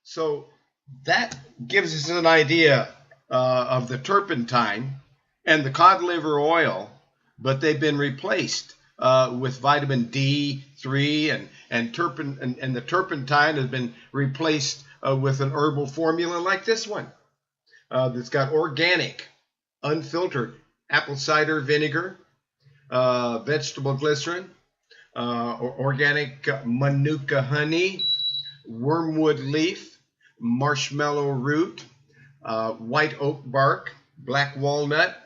So that gives us an idea of the turpentine and the cod liver oil, but they've been replaced with vitamin D3 and the turpentine has been replaced with an herbal formula like this one that's got organic, unfiltered apple cider vinegar, vegetable glycerin, organic manuka honey, wormwood leaf, marshmallow root, white oak bark, black walnut,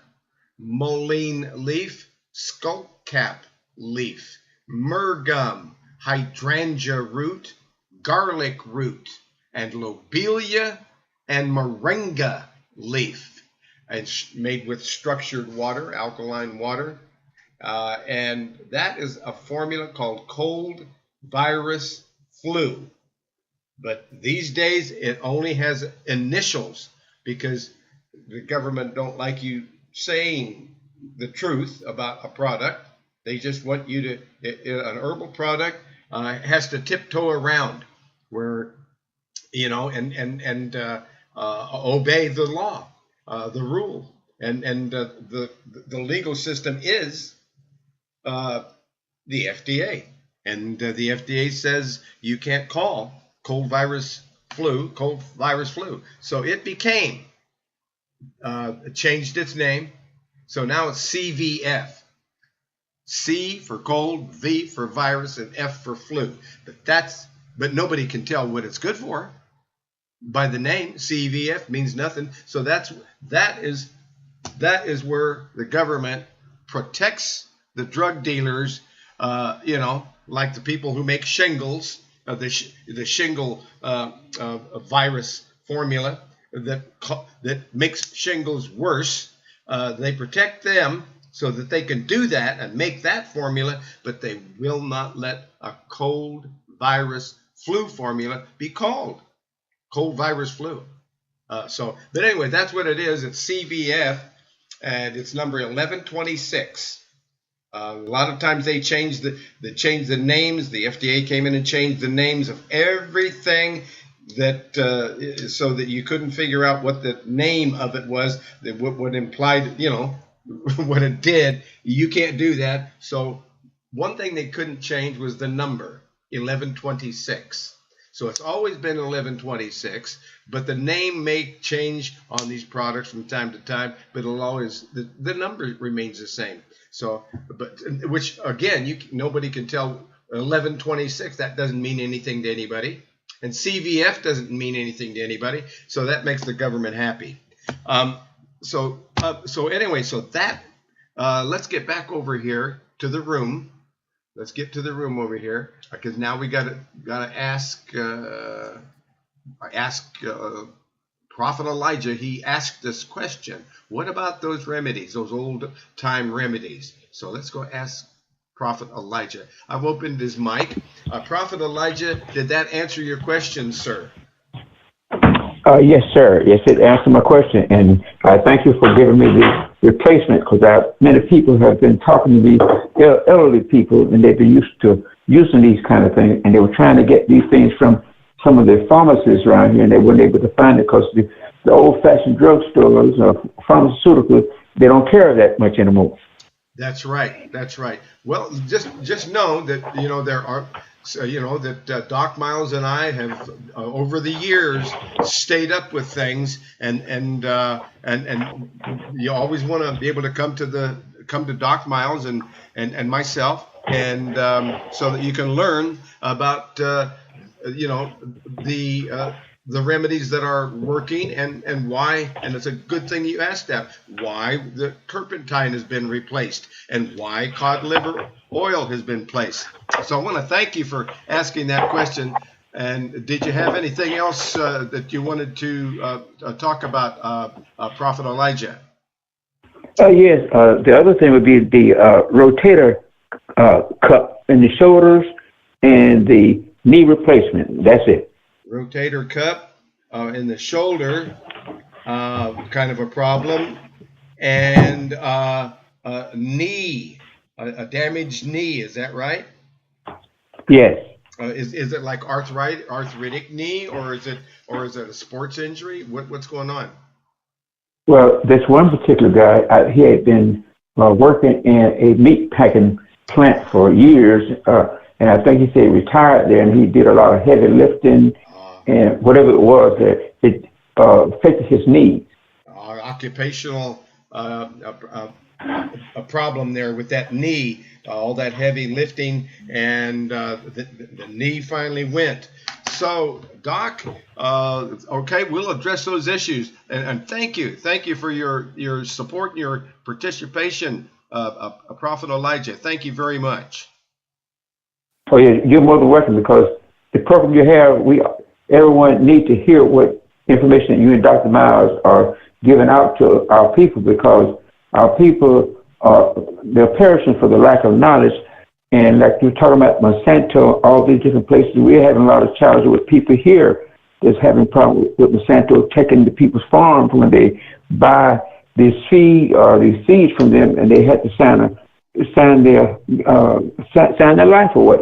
mullein leaf, skullcap leaf, myrrh gum, hydrangea root, garlic root, and lobelia and moringa leaf. It's made with structured water, alkaline water, and that is a formula called cold virus flu. But these days it only has initials because the government don't like you saying the truth about a product. They just want you to, an herbal product has to tiptoe around where, and obey the law, the rule. And the legal system is the FDA. And the FDA says you can't call cold virus flu. So it became, changed its name. So now it's CVF. C for cold, V for virus, and F for flu. But nobody can tell what it's good for by the name. CVF means nothing. So that is where the government protects the drug dealers, like the people who make shingles, the shingle virus formula that makes shingles worse. They protect them so that they can do that and make that formula, but they will not let a cold virus flu formula be called cold virus flu. But anyway, that's what it is. It's CVF, and it's number 1126. A lot of times they change the names. The FDA came in and changed the names of everything that so that you couldn't figure out what the name of it was. That what implied, what it did. You can't do that. So one thing they couldn't change was the number 1126. So it's always been 1126, but the name may change on these products from time to time, but it'll always, the number remains the same. So, which again, nobody can tell 1126. That doesn't mean anything to anybody, and CVF doesn't mean anything to anybody. So that makes the government happy. So anyway, let's get back over here to the room. Let's get to the room over here, because now we gotta ask Prophet Elijah. He asked this question: what about those remedies, those old time remedies? So let's go ask Prophet Elijah. I've opened his mic. Prophet Elijah, did that answer your question, sir? Yes, sir. Yes, it answered my question, and I thank you for giving me the replacement, because many people have been talking to these elderly people, and they've been used to using these kind of things, and they were trying to get these things from some of the pharmacists around here, and they weren't able to find it because the old-fashioned drugstores or pharmaceuticals, they don't carry that much anymore. That's right. That's right. Well, just know that there are. That Doc Miles and I have over the years stayed up with things, and you always want to be able to come to Doc Miles and myself, and so that you can learn about the remedies that are working and why. And it's a good thing you asked that, why the turpentine has been replaced and why cod liver oil has been placed. So I want to thank you for asking that question. And did you have anything else that you wanted to talk about, Prophet Elijah? Yes. The other thing would be the rotator cup in the shoulders and the knee replacement. That's it. Rotator cup in the shoulder, kind of a problem, and knee, a damaged knee. Is that right? Yes. Is it like arthritic knee, or is it a sports injury? What's going on? Well, this one particular guy, he had been working in a meat packing plant for years, and I think he said he retired there, and he did a lot of heavy lifting, Uh, and whatever it was, it affected his knees. Occupational a problem there with that knee, all that heavy lifting, and the knee finally went. So, Doc, okay, we'll address those issues, and thank you for your support and your participation, Prophet Elijah. Thank you very much. Oh yeah, you're more than welcome because the program you have, everyone need to hear what information that you and Dr. Miles are giving out to our people because our people they're perishing for the lack of knowledge. And like you're talking about Monsanto, all these different places, we're having a lot of challenges with people here that's having problems with Monsanto taking the people's farms when they buy these seeds from them, and they had to sign their life away.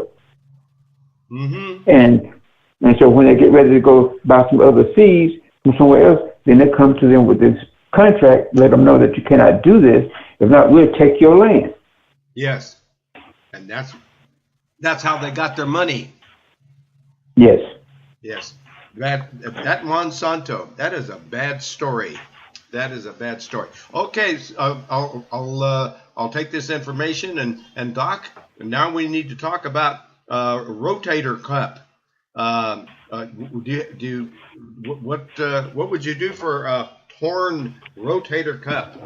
Mm-hmm. And so when they get ready to go buy some other seeds from somewhere else, then they come to them with this contract, let them know that you cannot do this. If not, we'll take your land. Yes, and that's how they got their money. Yes. Yes, that Monsanto, that is a bad story. That is a bad story. Okay, I'll take this information and Doc. Now we need to talk about rotator cup. What would you do for a torn rotator cup?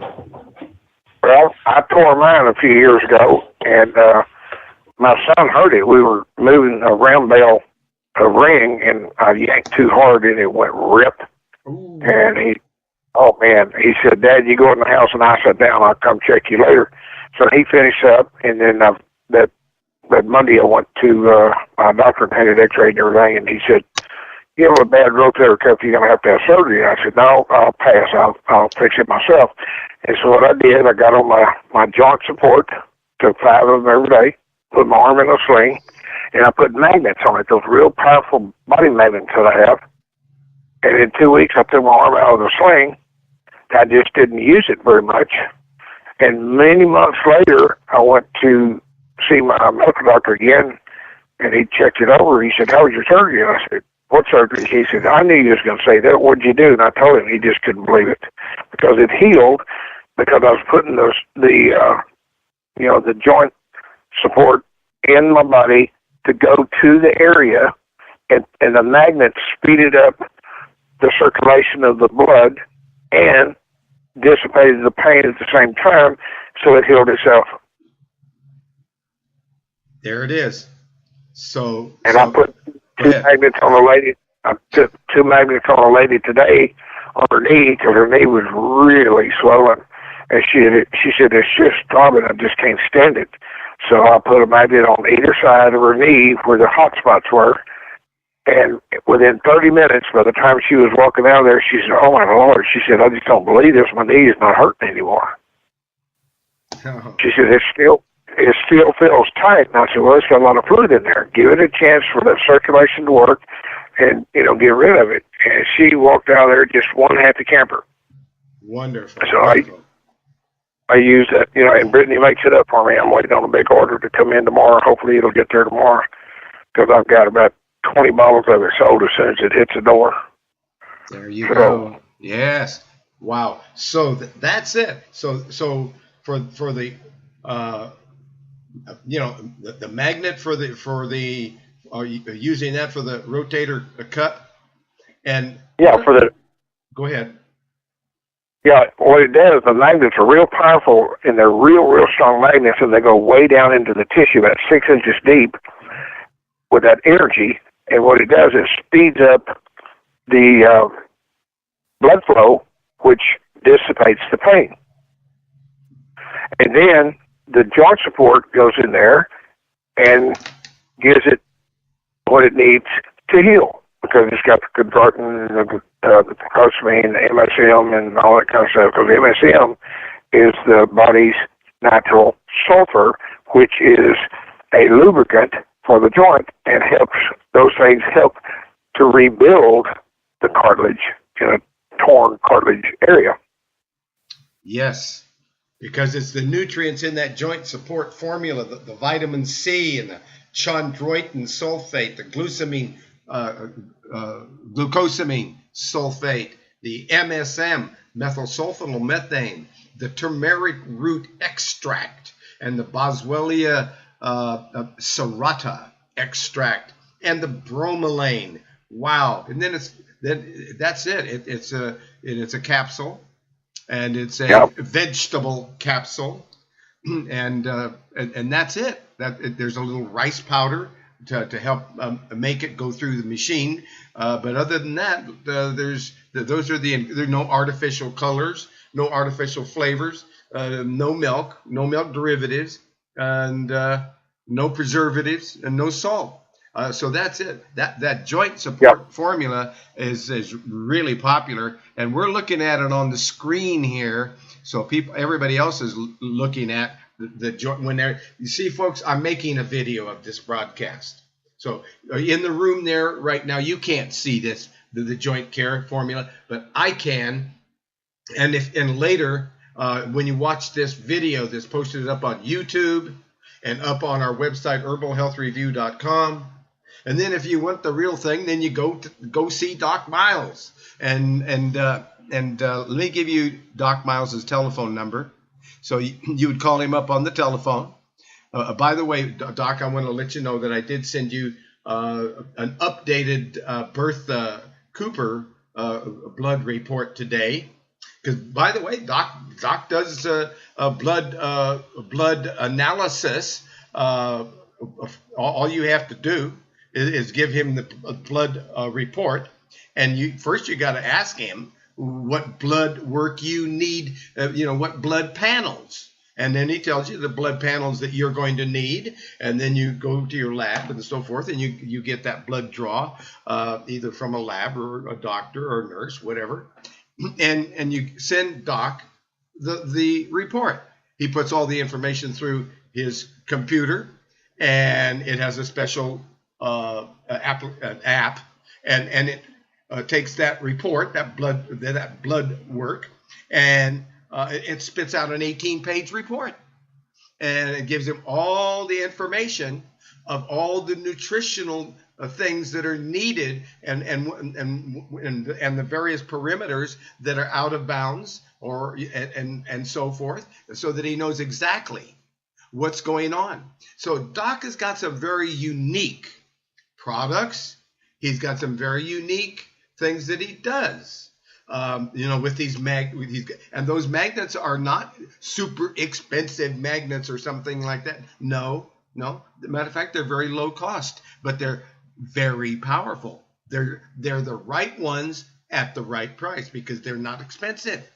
Well, I tore mine a few years ago, and my son heard it. We were moving a round bale, a ring, and I yanked too hard, and it went rip. Ooh. And he said, "Dad, you go in the house," and I sat down. I'll come check you later. So he finished up, and then that Monday I went to my doctor and had an X-ray and everything, and he said, "You have a bad rotator cuff. You're gonna have to have surgery." And I said, "No, I'll pass. I'll fix it myself." And so what I did, I got on my joint support, took 5 of them every day, put my arm in a sling, and I put magnets on it, those real powerful body magnets that I have. And in 2 weeks, I took my arm out of the sling. I just didn't use it very much. And many months later, I went to see my medical doctor again, and he checked it over. He said, "How was your surgery?" And I said, "What surgery?" He said, "I knew you was going to say that. What'd you do?" And I told him. He just couldn't believe it because it healed because I was putting the joint support in my body to go to the area, and the magnet speeded up the circulation of the blood and dissipated the pain at the same time, so it healed itself. There it is. I put two magnets on a lady. I took 2 magnets on a lady today on her knee because her knee was really swollen, and she said it's just throbbing. I just can't stand it. So I put a magnet on either side of her knee where the hot spots were, and within 30 minutes, by the time she was walking out of there, she said, "Oh my Lord!" She said, "I just don't believe this. My knee is not hurting anymore." Oh. She said, it still feels tight." And I said, "Well, it's got a lot of fluid in there. Give it a chance for that circulation to work and, get rid of it." And she walked out of there just one happy camper. Wonderful. So I use that, and Brittany makes it up for me. I'm waiting on a big order to come in tomorrow. Hopefully it'll get there tomorrow because I've got about 20 bottles of it sold as soon as it hits the door. There you go. Yes. Wow. So that's it. So for the the magnet for the using that for the rotator cup, and go ahead. Yeah, what it does, the magnets are real powerful, and they're real strong magnets, and they go way down into the tissue, about 6 inches deep, with that energy. And what it does is speeds up the blood flow, which dissipates the pain. And then the joint support goes in there and gives it what it needs to heal, because it's got the convertin and the glucosamine, the MSM, and all that kind of stuff. Because MSM is the body's natural sulfur, which is a lubricant for the joint, and those things help to rebuild the cartilage in a torn cartilage area. Yes, because it's the nutrients in that joint support formula, the vitamin C and the chondroitin sulfate, the glucosamine sulfate, the MSM, methylsulfonylmethane, the turmeric root extract, and the Boswellia serrata extract, and the bromelain. Wow! And then that's it. It's a capsule, and it's a vegetable capsule, and that's it. There's a little rice powder to help make it go through the machine. But other than that, there's no artificial colors, no artificial flavors, no milk derivatives, and no preservatives, and no salt. So that's it. That joint support formula is really popular, and we're looking at it on the screen here. So everybody else is looking at the joint when they're. You see, folks, I'm making a video of this broadcast. So in the room there right now, you can't see this the joint care formula, but I can. And later when you watch this video that's posted up on YouTube and up on our website herbalhealthreview.com. And then if you want the real thing, then you go see Doc Miles. And let me give you Doc Miles's telephone number. So you would call him up on the telephone. By the way, Doc, I want to let you know that I did send you an updated Bertha Cooper blood report today. Because, by the way, Doc does a blood analysis. All you have to do is give him the blood report, and you got to ask him what blood work you need, what blood panels, and then he tells you the blood panels that you're going to need, and then you go to your lab and so forth, and you get that blood draw either from a lab or a doctor or a nurse, whatever, and you send Doc the report. He puts all the information through his computer, and it has a special app, and it takes that report, that blood work, and it spits out an 18-page report, and it gives him all the information of all the nutritional things that are needed, and the various parameters that are out of bounds, and so forth, so that he knows exactly what's going on. So Doc has got some very unique products. He's got some very unique things that he does. With these and those magnets are not super expensive magnets or something like that. No. As a matter of fact, they're very low cost, but they're very powerful. They're the right ones at the right price because they're not expensive.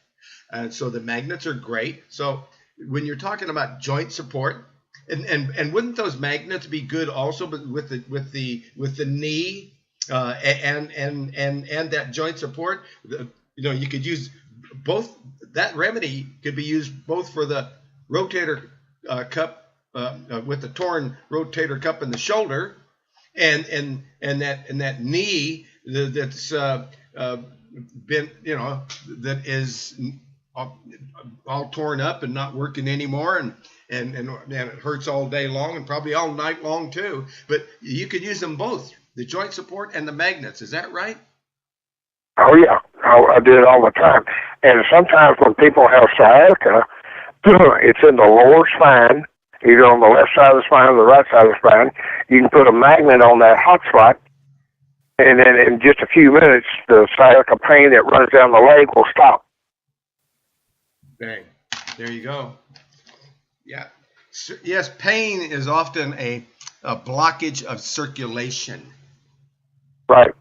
And so the magnets are great. So when you're talking about joint support, and wouldn't those magnets be good also, but with the knee and that joint support? You could use both. That remedy could be used both for the rotator cup with the torn rotator cup in the shoulder, and that knee that's been that is all torn up and not working anymore, and it hurts all day long and probably all night long too. But you could use them both, the joint support and the magnets. Is that right? Oh yeah, I do it all the time. And sometimes when people have sciatica, it's in the lower spine, either on the left side of the spine or the right side of the spine. You can put a magnet on that hot spot, and then in just a few minutes, the sciatica pain that runs down the leg will stop. Bang. There you go. Yeah. Yes, pain is often a blockage of circulation. Right.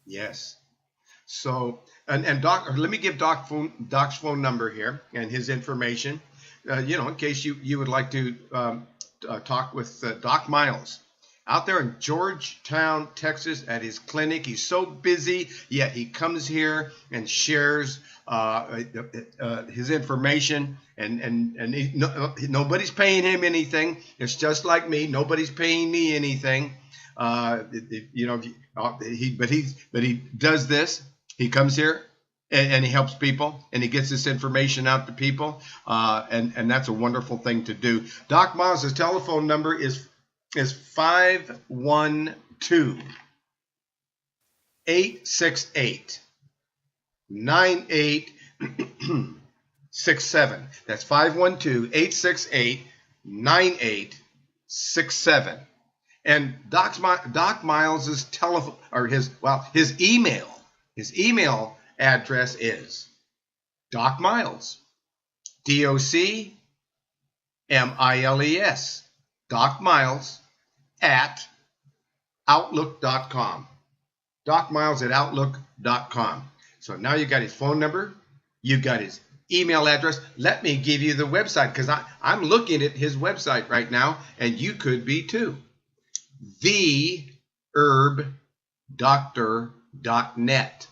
Yes. So, and Doc, let me give Doc's phone number here and his information, in case you would like to talk with Doc Miles. out there in Georgetown, Texas, at his clinic. He's so busy, yet he comes here and shares his information, and nobody's paying him anything. It's just like me. Nobody's paying me anything. But he does this. He comes here and he helps people, and he gets this information out to people, and that's a wonderful thing to do. Doc Miles' telephone number is 512-868-9867. That's 512-868-9867. And Doc Miles's telephone, or his email address is Doc Miles, DOCMILES, Doc Miles at Outlook.com. Doc Miles at Outlook.com. So now you got his phone number, you got his email address. Let me give you the website, because I'm looking at his website right now, and you could be too. TheHerbDoctor.net.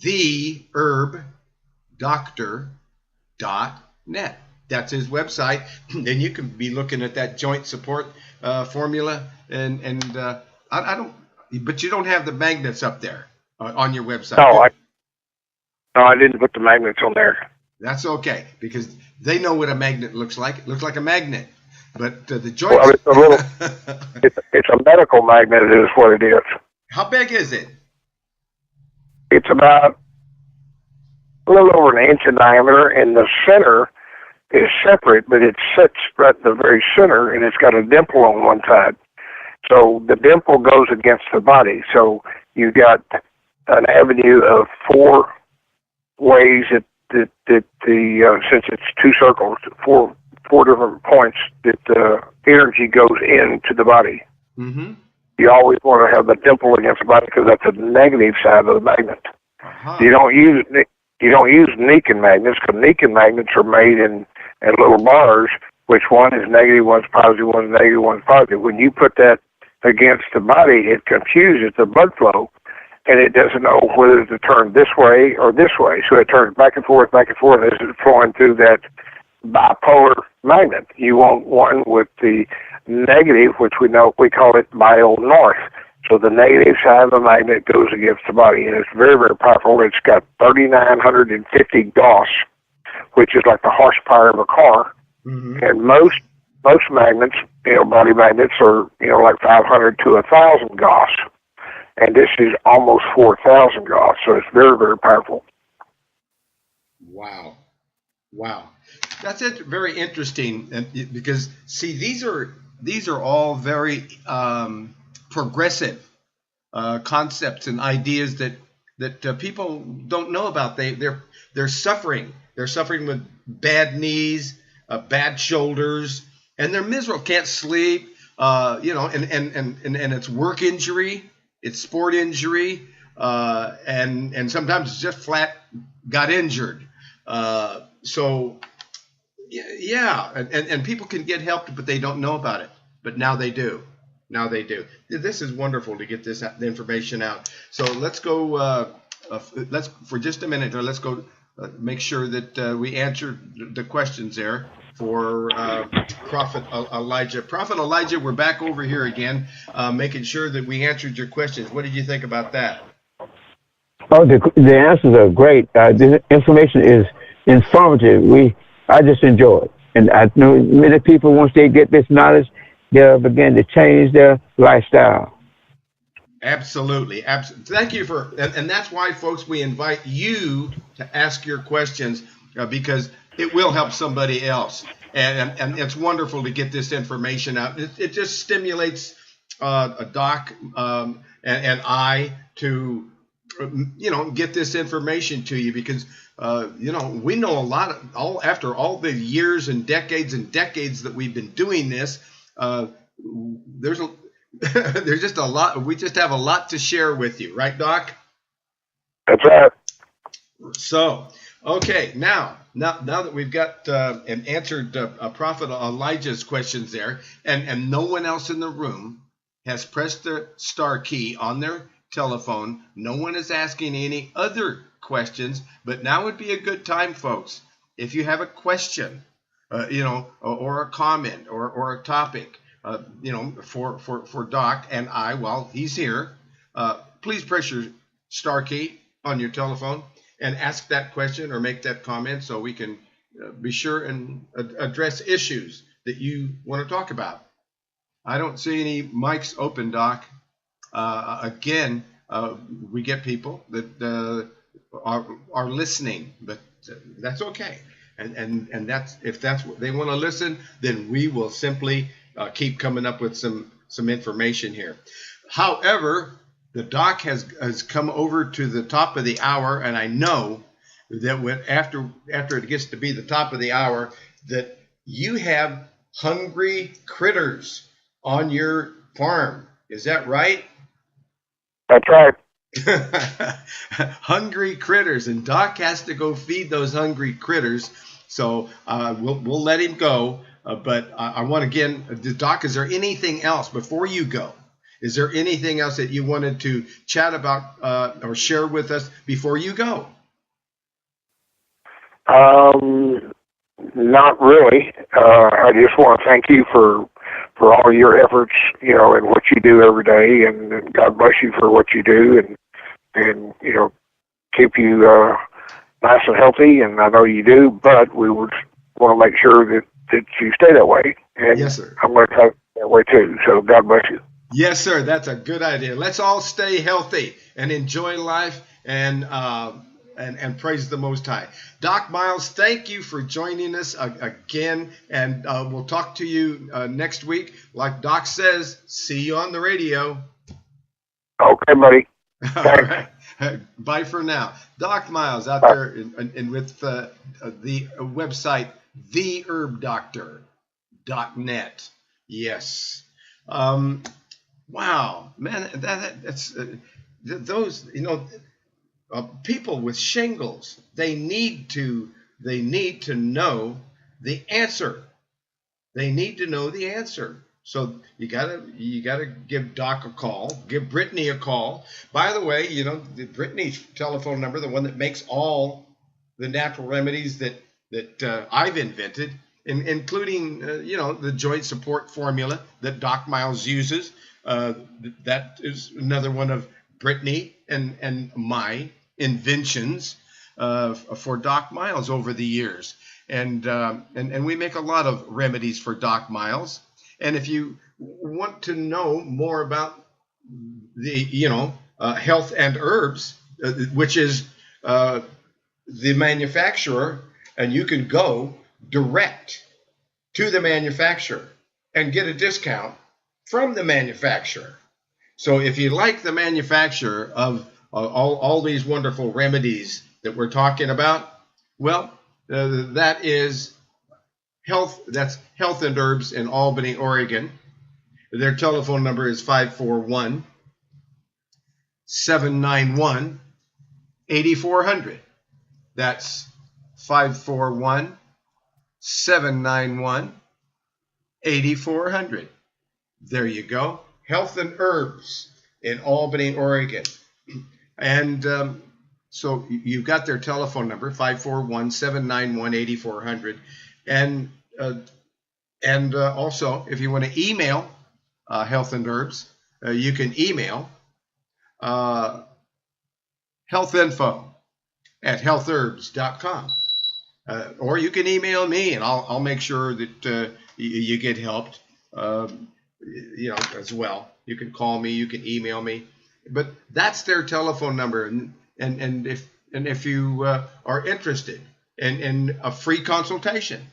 TheHerbDoctor.net. That's his website, and you can be looking at that joint support formula, and I don't. But you don't have the magnets up there on your website. No, I didn't put the magnets on there. That's okay, because they know what a magnet looks like. It looks like a magnet, but the joint. Well, it's a medical magnet is what it is. How big is it? It's about a little over an inch in diameter, and the center is separate, but it sits right at the very center, and it's got a dimple on one side. So the dimple goes against the body. So you got an avenue of 4 ways that the since it's 2 circles, four different points that the energy goes into the body. Mm-hmm. You always want to have the dimple against the body, because that's the negative side of the magnet. Uh-huh. You don't use Niken magnets, because Niken magnets are made in little bars, which one is negative, one's positive, one's negative, one's positive. When you put that against the body, it confuses the blood flow, and it doesn't know whether to turn this way or this way. So it turns back and forth as it's flowing through that bipolar magnet. You want one with the negative, which we call it bio north. So the negative side of the magnet goes against the body, and it's very, very powerful. It's got 3,950 Gauss, which is like the horsepower of a car. Mm-hmm. And most magnets, body magnets are, like 500 to 1,000 Gauss. And this is almost 4,000 Gauss, so it's very, very powerful. Wow. That's very interesting, because see, these are all very progressive concepts and ideas that people don't know about. They're suffering. They're suffering with bad knees, bad shoulders, and they're miserable. Can't sleep. And it's work injury, it's sport injury, and sometimes it's just flat got injured. So yeah, and people can get help, but they don't know about it. But now they do. This is wonderful to get the information out. So let's go. Let's for just a minute, or let's go make sure that we answer the questions there for Prophet Elijah. Prophet Elijah, we're back over here again, making sure that we answered your questions. What did you think about that? Oh, the answers are great. The information is informative. I just enjoy it. And I know many people, once they get this knowledge, they'll begin to change their lifestyle. Absolutely. Thank you and that's why, folks, we invite you to ask your questions, because it will help somebody else. And it's wonderful to get this information out. It just stimulates a doc and I to, get this information to you, because, we know a lot after all the years and decades that we've been doing this, there's just a lot. We just have a lot to share with you, right, Doc? That's right. So Okay, now that we've got and answered Prophet Elijah's questions there, and no one else in the room has pressed the star key on their telephone, no one is asking any other questions, but now would be a good time, folks. If you have a question, or a comment or a topic, for Doc and I while he's here, please press your star key on your telephone and ask that question or make that comment so we can be sure and address issues that you want to talk about. I don't see any mics open, Doc. Again, we get people that are listening, but that's okay. And that's, if that's what they want to listen, then we will simply keep coming up with some information here. However, the doc has come over to the top of the hour, and I know that after it gets to be the top of the hour, that you have hungry critters on your farm. Is that right? That's right. Hungry critters, and Doc has to go feed those hungry critters. So we'll let him go. But I want again, Doc, is there anything else before you go? Is there anything else that you wanted to chat about or share with us before you go? Not really. I just want to thank you for all your efforts, and what you do every day, and God bless you for what you do, and keep you nice and healthy, and I know you do, but we would want to make sure that you stay that way. And yes, sir. I'm going to try that way too, so God bless you. Yes, sir. That's a good idea. Let's all stay healthy and enjoy life and praise the Most High. Doc Miles, thank you for joining us again, and we'll talk to you next week. Like Doc says, see you on the radio. Okay, buddy. All right. Bye for now. Doc Miles out there and with the website theherbdoctor.net. Yes. Wow, man, that's those, people with shingles, they need to know the answer. They need to know the answer. So you gotta give Doc a call, give Brittany a call. By the way, Brittany's telephone number, the one that makes all the natural remedies that I've invented, including the joint support formula that Doc Miles uses. That is another one of Brittany and my inventions for Doc Miles over the years, and we make a lot of remedies for Doc Miles. And if you want to know more about the health and herbs, which is the manufacturer, and you can go direct to the manufacturer and get a discount from the manufacturer. So if you like the manufacturer of all these wonderful remedies that we're talking about, well, that is Health. That's Health and Herbs in Albany, Oregon. Their telephone number is 541-791-8400. That's 541-791-8400. There you go. Health and Herbs in Albany, Oregon. And so you've got their telephone number, 541-791-8400. And also, if you want to email Health and Herbs, you can email healthinfo@healthherbs.com. Or you can email me, and I'll make sure that you get helped. As well. You can call me, you can email me, but that's their telephone number. And if you are interested in a free consultation,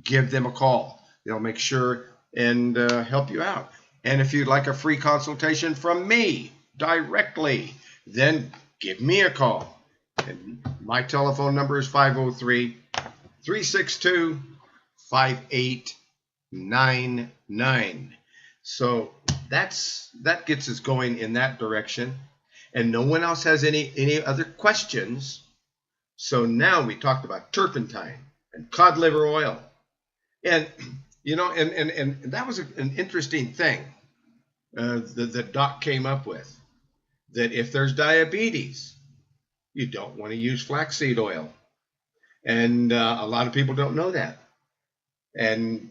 give them a call. They'll make sure and help you out. And if you'd like a free consultation from me directly, then give me a call. And my telephone number is 503-362-5899. So that gets us going in that direction, and no one else has any other questions. So now we talked about turpentine and cod liver oil. And, you know, and that was an interesting thing that Doc came up with, that if there's diabetes, you don't want to use flaxseed oil. And a lot of people don't know that. And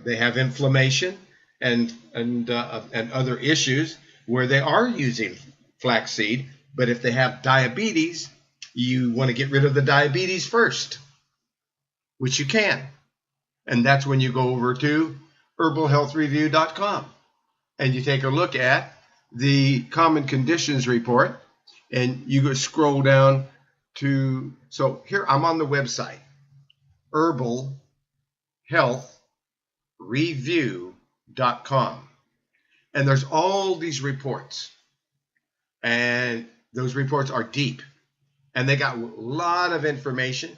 they have inflammation and other issues where they are using flaxseed. But if they have diabetes, you want to get rid of the diabetes first, which you can. And that's when you go over to herbalhealthreview.com and you take a look at the common conditions report, and you go scroll down to, so here I'm on the website, herbalhealthreview.com, and there's all these reports, and those reports are deep, and they got a lot of information.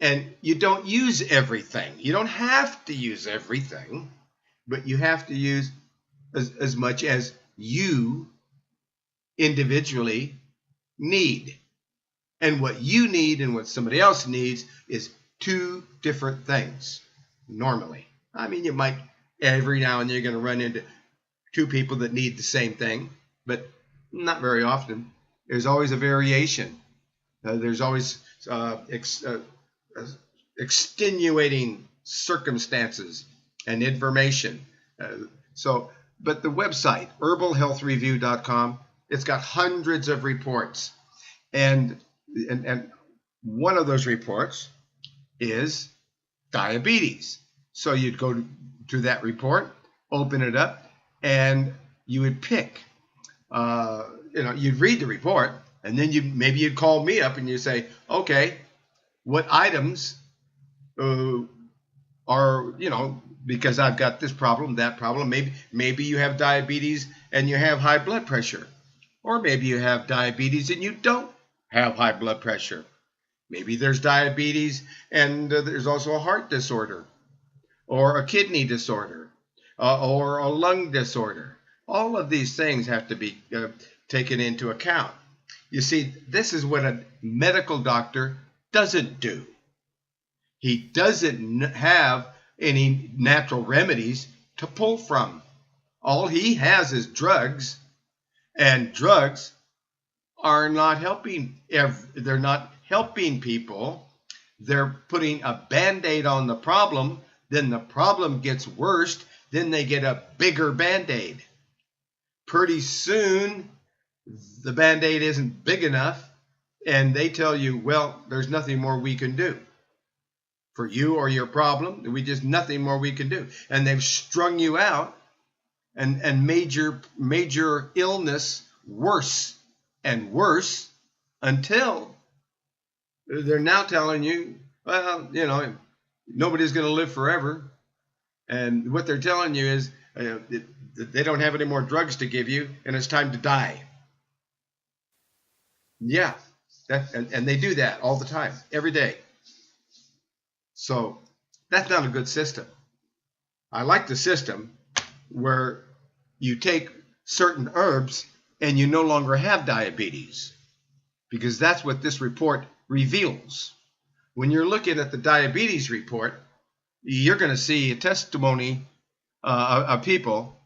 And you don't use everything. You don't have to use everything, but you have to use as much as you individually need. And what you need and what somebody else needs is two different things normally. I mean, you might every now and then you're going to run into two people that need the same thing, but not very often. There's always a variation. There's always extenuating circumstances and information. But the website, herbalhealthreview.com, it's got hundreds of reports. And one of those reports is diabetes. So you'd go to that report, open it up, and you would pick, you'd read the report, and then maybe you'd call me up and you say, okay, what items are, because I've got this problem, that problem. Maybe you have diabetes and you have high blood pressure. Or maybe you have diabetes and you don't have high blood pressure. Maybe there's diabetes and there's also a heart disorder or a kidney disorder or a lung disorder. All of these things have to be taken into account. You see, this is what a medical doctor doesn't do. He doesn't have any natural remedies to pull from. All he has is drugs, and drugs are not helping. They're not helping people. They're putting a Band-Aid on the problem. Then the problem gets worse. Then they get a bigger Band-Aid. Pretty soon, the Band-Aid isn't big enough, and they tell you, well, there's nothing more we can do for you or your problem. Nothing more we can do. And they've strung you out and made your major illness worse and worse until they're now telling you, well, nobody's going to live forever. And what they're telling you is they don't have any more drugs to give you, and it's time to die. Yeah, and they do that all the time, every day. So that's not a good system. I like the system where you take certain herbs and you no longer have diabetes, because that's what this report reveals. When you're looking at the diabetes report, you're going to see a testimony of people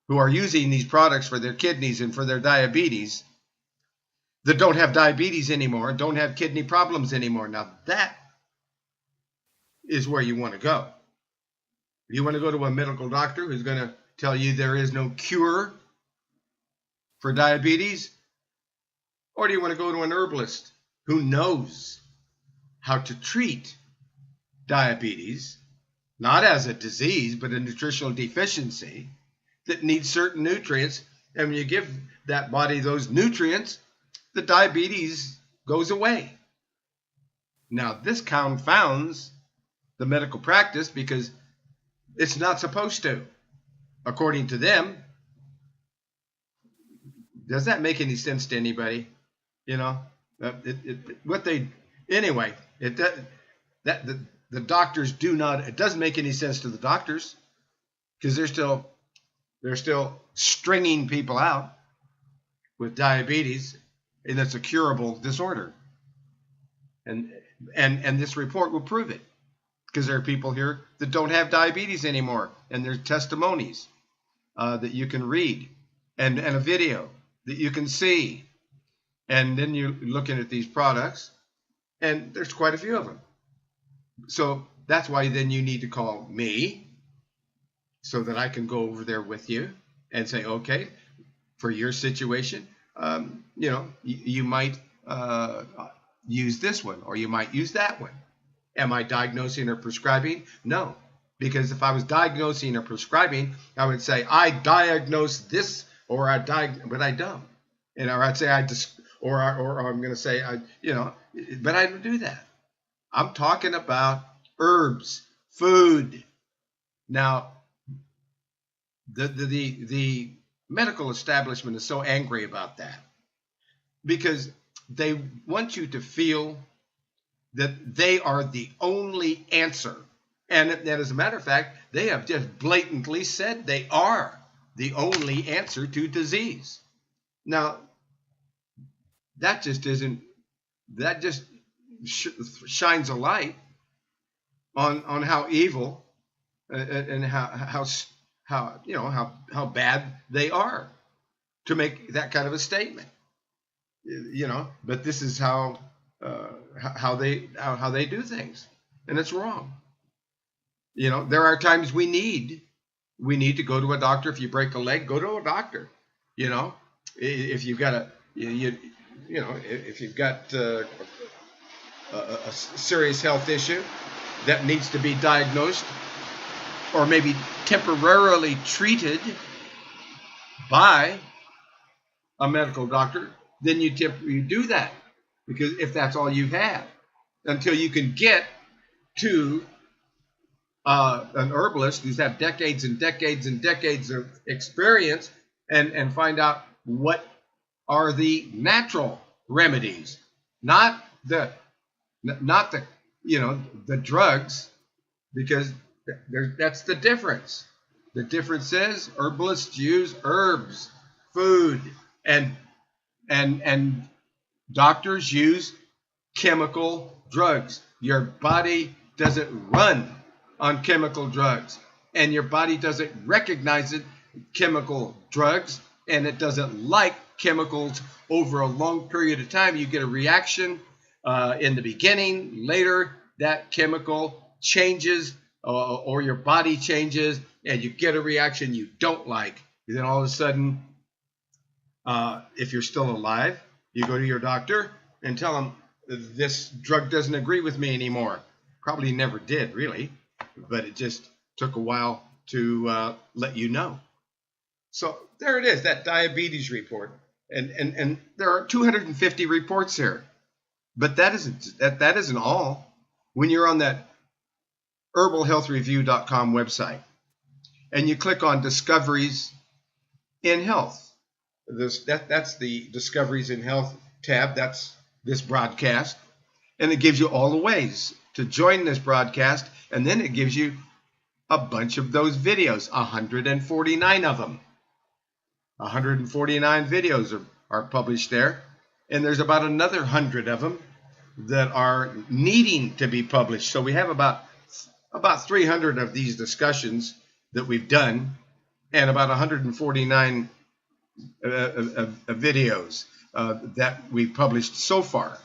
who are using these products for their kidneys and for their diabetes that don't have diabetes anymore, don't have kidney problems anymore. Now that is where you want to go. You want to go to a medical doctor who's going to tell you there is no cure for diabetes? Or do you want to go to an herbalist who knows how to treat diabetes, not as a disease, but a nutritional deficiency that needs certain nutrients? And when you give that body those nutrients, the diabetes goes away. Now, this confounds the medical practice because it's not supposed to, according to them. Does that make any sense to anybody? The doctors do not. It doesn't make any sense to the doctors because they're still stringing people out with diabetes, and it's a curable disorder. And and this report will prove it, because there are people here that don't have diabetes anymore, and there's testimonies that you can read, and a video that you can see. And then you're looking at these products, and there's quite a few of them. So that's why then you need to call me, so that I can go over there with you and say, okay, for your situation, you might use this one, or you might use that one. Am I diagnosing or prescribing? No, because if I was diagnosing or prescribing, I would say I diagnose this, or but I don't, or I'd say or I'm going to say but I don't do that. I'm talking about herbs, food. Now, the medical establishment is so angry about that, because they want you to feel that they are the only answer. And as a matter of fact, they have just blatantly said they are the only answer to disease. Now, that just shines a light on how evil and how bad they are to make that kind of a statement. But this is how they do things, and it's wrong. There are times we need to go to a doctor. If you break a leg, go to a doctor. If you've got if you've got a serious health issue that needs to be diagnosed, or maybe temporarily treated by a medical doctor, then you do that, because if that's all you have, until you can get to an herbalist who's had decades and decades and decades of experience, and find out what are the natural remedies, not the drugs, because that's the difference. The difference is herbalists use herbs, food, and doctors use chemical drugs. Your body doesn't run on chemical drugs, and your body doesn't recognize chemical drugs, and it doesn't like chemicals over a long period of time. You get a reaction in the beginning. Later, that chemical changes, or your body changes, and you get a reaction you don't like. And then all of a sudden, if you're still alive, you go to your doctor and tell them, this drug doesn't agree with me anymore. Probably never did, really, but it just took a while to let you know. So there it is, that diabetes report. And there are 250 reports here. But that isn't all. When you're on that herbalhealthreview.com website, and you click on Discoveries in Health, that's the Discoveries in Health tab. That's this broadcast, and it gives you all the ways to join this broadcast, and then it gives you a bunch of those videos, 149 of them. 149 videos are published there, and there's about another 100 of them that are needing to be published. So we have about 300 of these discussions that we've done, and about 149 videos that we've published so far.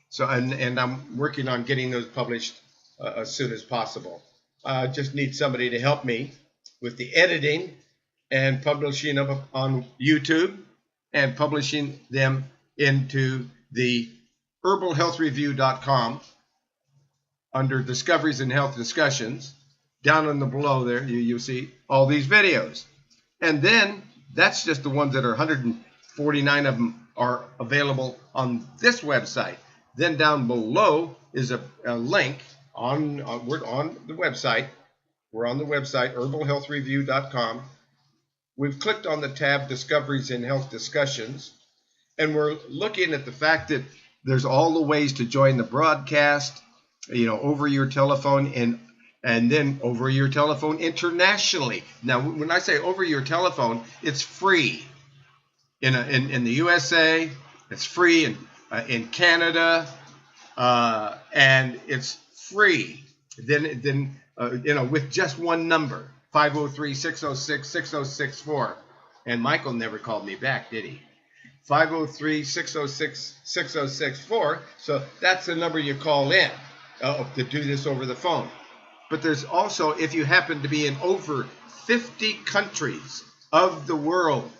So and I'm working on getting those published as soon as possible. I just need somebody to help me with the editing and publishing them on YouTube, and publishing them into the herbalhealthreview.com under Discoveries in Health Discussions. Down in the below there, you'll see all these videos. And then that's just the ones that are 149 of them are available on this website. Then down below is a link we're on the website. We're on the website, herbalhealthreview.com. We've clicked on the tab Discoveries in Health Discussions, and we're looking at the fact that there's all the ways to join the broadcast, over your telephone, and then over your telephone internationally. Now, when I say over your telephone, it's free in the USA. It's free in Canada, and it's free. Then with just one number, 503-606-6064. And Michael never called me back, did he? 503-606-6064. So that's the number you call in to do this over the phone. But there's also, if you happen to be in over 50 countries of the world,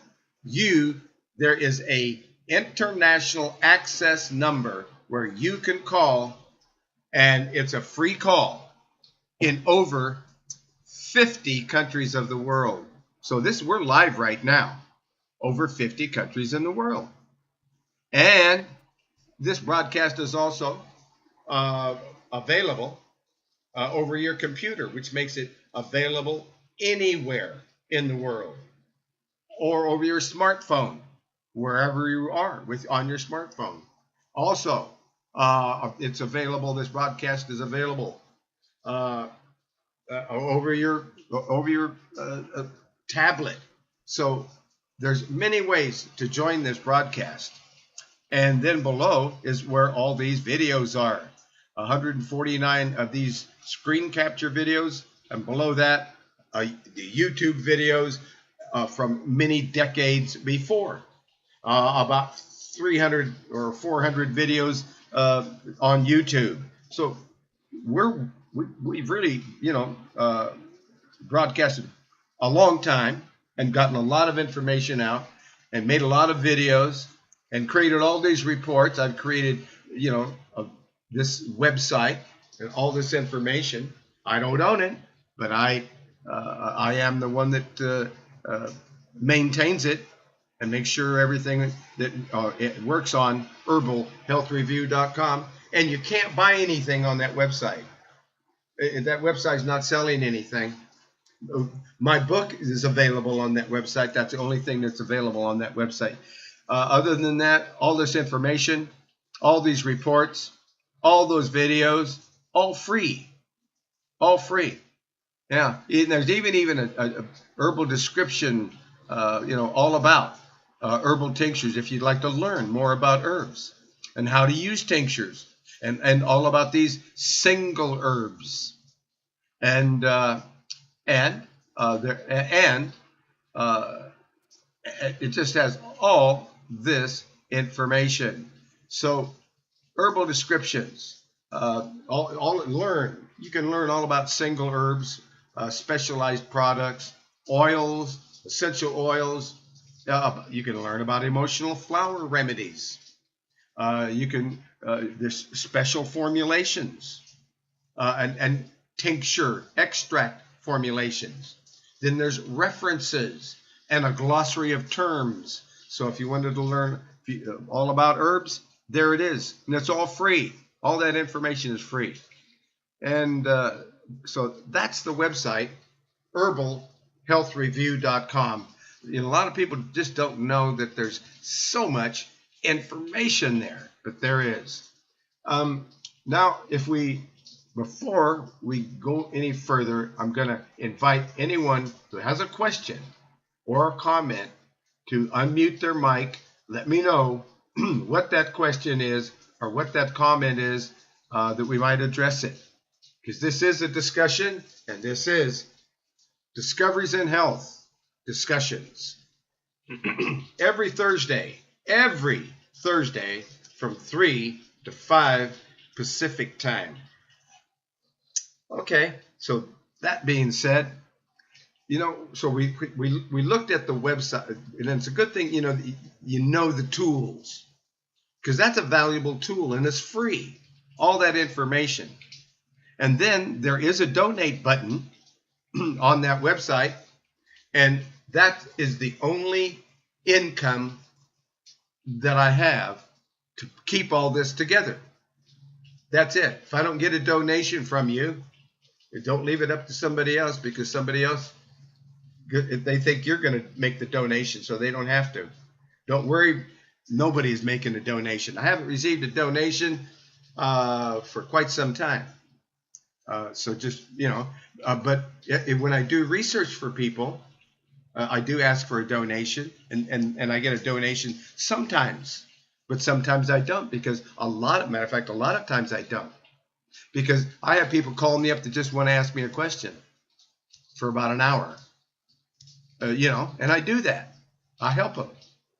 there is a international access number where you can call, and it's a free call in over 50 countries of the world. So we're live right now, over 50 countries in the world. And this broadcast is also available over your computer, which makes it available anywhere in the world, or over your smartphone, wherever you are on your smartphone. Also, it's available. This broadcast is available over your tablet. So there's many ways to join this broadcast. And then below is where all these videos are. 149 of these screen capture videos, and below that, the YouTube videos from many decades before. About 300 or 400 videos on YouTube. So we've really, broadcasted a long time and gotten a lot of information out and made a lot of videos and created all these reports. I've created, this website and all this information. I don't own it, but I am the one that maintains it and makes sure everything that it works on herbalhealthreview.com. And you can't buy anything on that website. That website's not selling anything. My book is available on that website. That's the only thing that's available on that website. Other than that, all this information, all these reports, all those videos, all free. All free. Yeah. And there's even a herbal description, all about herbal tinctures if you'd like to learn more about herbs and how to use tinctures and all about these single herbs. And it just has all this information. So herbal descriptions, you can learn all about single herbs, specialized products, oils, essential oils. You can learn about emotional flower remedies. There's special formulations and tincture extract formulations. Then there's references and a glossary of terms. So if you wanted to learn all about herbs, there it is. And it's all free. All that information is free. And so that's the website, herbalhealthreview.com. A lot of people just don't know that there's so much information there, but there is. Now, before we go any further, I'm going to invite anyone who has a question or a comment to unmute their mic. Let me know what that question is or what that comment is that we might address it. Because this is a discussion, and this is Discoveries in Health Discussions. Every Thursday from 3 to 5 Pacific time. Okay, so that being said, so we looked at the website, and it's a good thing, you know the tools, because that's a valuable tool and it's free, all that information. And then there is a donate button on that website, and that is the only income that I have to keep all this together. That's it. If I don't get a donation from you, don't leave it up to somebody else, because somebody else, they think you're going to make the donation, so they don't have to. Don't worry, nobody's making a donation. I haven't received a donation for quite some time. So just, but when I do research for people, I do ask for a donation, and I get a donation sometimes But sometimes I don't, because matter of fact, a lot of times I don't. Because I have people call me up that just want to ask me a question for about an hour. And I do that. I help them.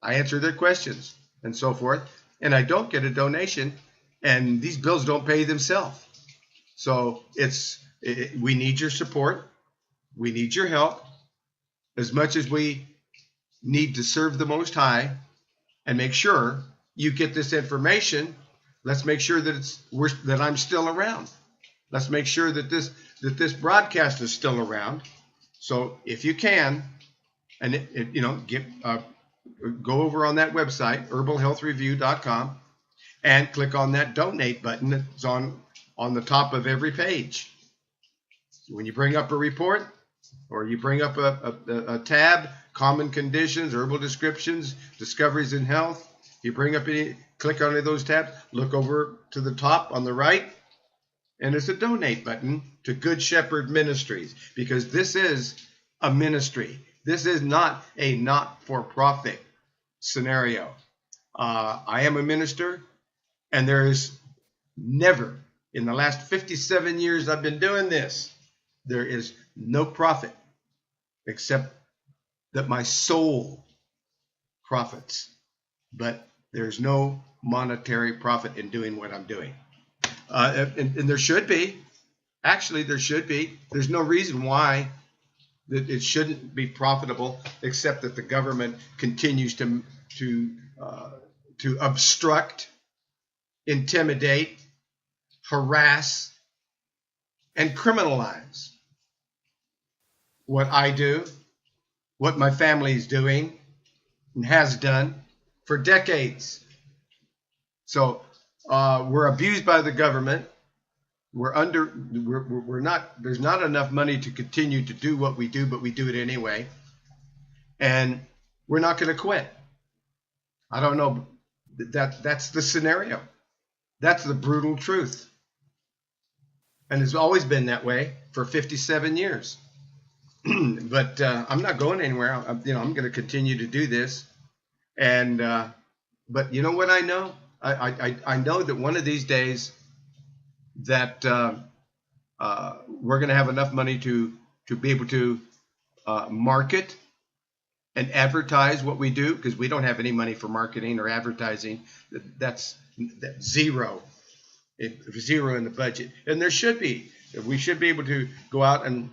I answer their questions and so forth. And I don't get a donation, and these bills don't pay themselves. So we need your support. We need your help. As much as we need to serve the Most High and make sure you get this information, let's make sure that I'm still around. Let's make sure that this broadcast is still around. So if you can, and go over on that website, herbalhealthreview.com, and click on that donate button that's on the top of every page. When you bring up a report, or you bring up a tab, common conditions, herbal descriptions, discoveries in health, you bring up click on any of those tabs, look over to the top on the right, and there's a donate button to Good Shepherd Ministries, because this is a ministry. This is not a not-for-profit scenario. I am a minister, and there is never, in the last 57 years I've been doing this, there is no profit except that my soul profits. But there's no monetary profit in doing what I'm doing. And there should be. Actually, there should be. There's no reason why that it shouldn't be profitable, except that the government continues to obstruct, intimidate, harass, and criminalize what I do, what my family is doing and has done for decades. So we're abused by the government. There's not enough money to continue to do what we do, but we do it anyway. And we're not going to quit. I don't know. That's the scenario. That's the brutal truth. And it's always been that way for 57 years. But I'm not going anywhere. I'm going to continue to do this. And but you know what I know? I know that one of these days that we're going to have enough money to be able to market and advertise what we do, because we don't have any money for marketing or advertising. That's zero. Zero in the budget. And there should be. We should be able to go out and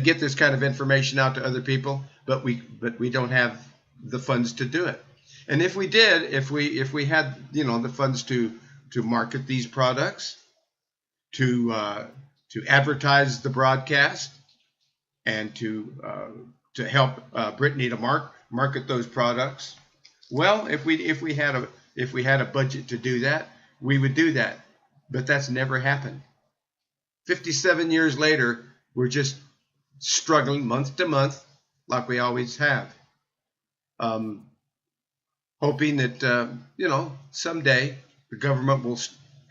get this kind of information out to other people, but we don't have the funds to do it. And if we did, if we had the funds to market these products, to advertise the broadcast, and to help Brittany to market those products, well, if we had a budget to do that, we would do that. But that's never happened. 57 years later, we're just struggling month to month, like we always have. Hoping that someday the government will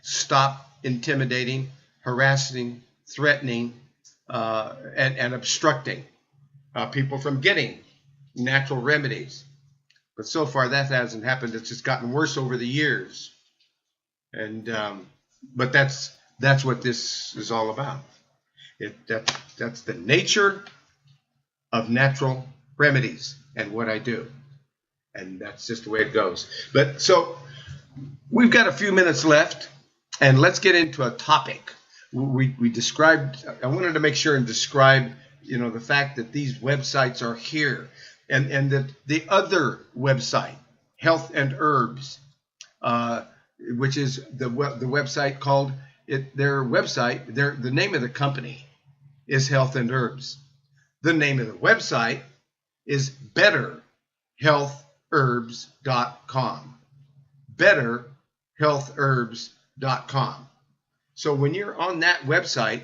stop intimidating, harassing, threatening, and obstructing people from getting natural remedies. But so far that hasn't happened. It's just gotten worse over the years. And but that's what this is all about. That's the nature of natural remedies and what I do. And that's just the way it goes. But so we've got a few minutes left, and let's get into a topic. We described, I wanted to make sure and describe, the fact that these websites are here, and that the other website, Health and Herbs, which is the website called the name of the company is Health and Herbs. The name of the website is betterhealthherbs.com. betterhealthherbs.com. So when you're on that website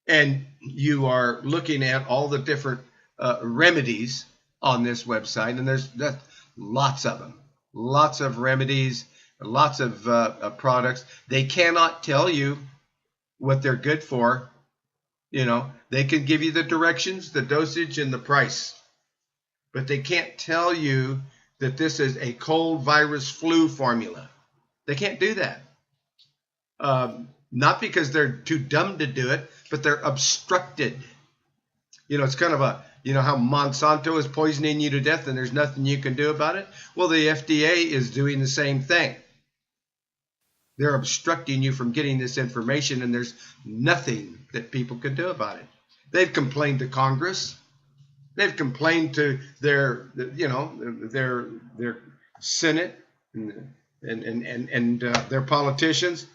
and you are looking at all the different remedies on this website, and there's lots of them, lots of remedies, lots of products. They cannot tell you what they're good for. They can give you the directions, the dosage, and the price, but they can't tell you that this is a cold virus flu formula. They can't do that. Not because they're too dumb to do it, but they're obstructed. You know, it's kind of a, you know how Monsanto is poisoning you to death and there's nothing you can do about it? Well, the FDA is doing the same thing. They're obstructing you from getting this information, and there's nothing that people can do about it. They've complained to Congress. They've complained to their Senate and their politicians.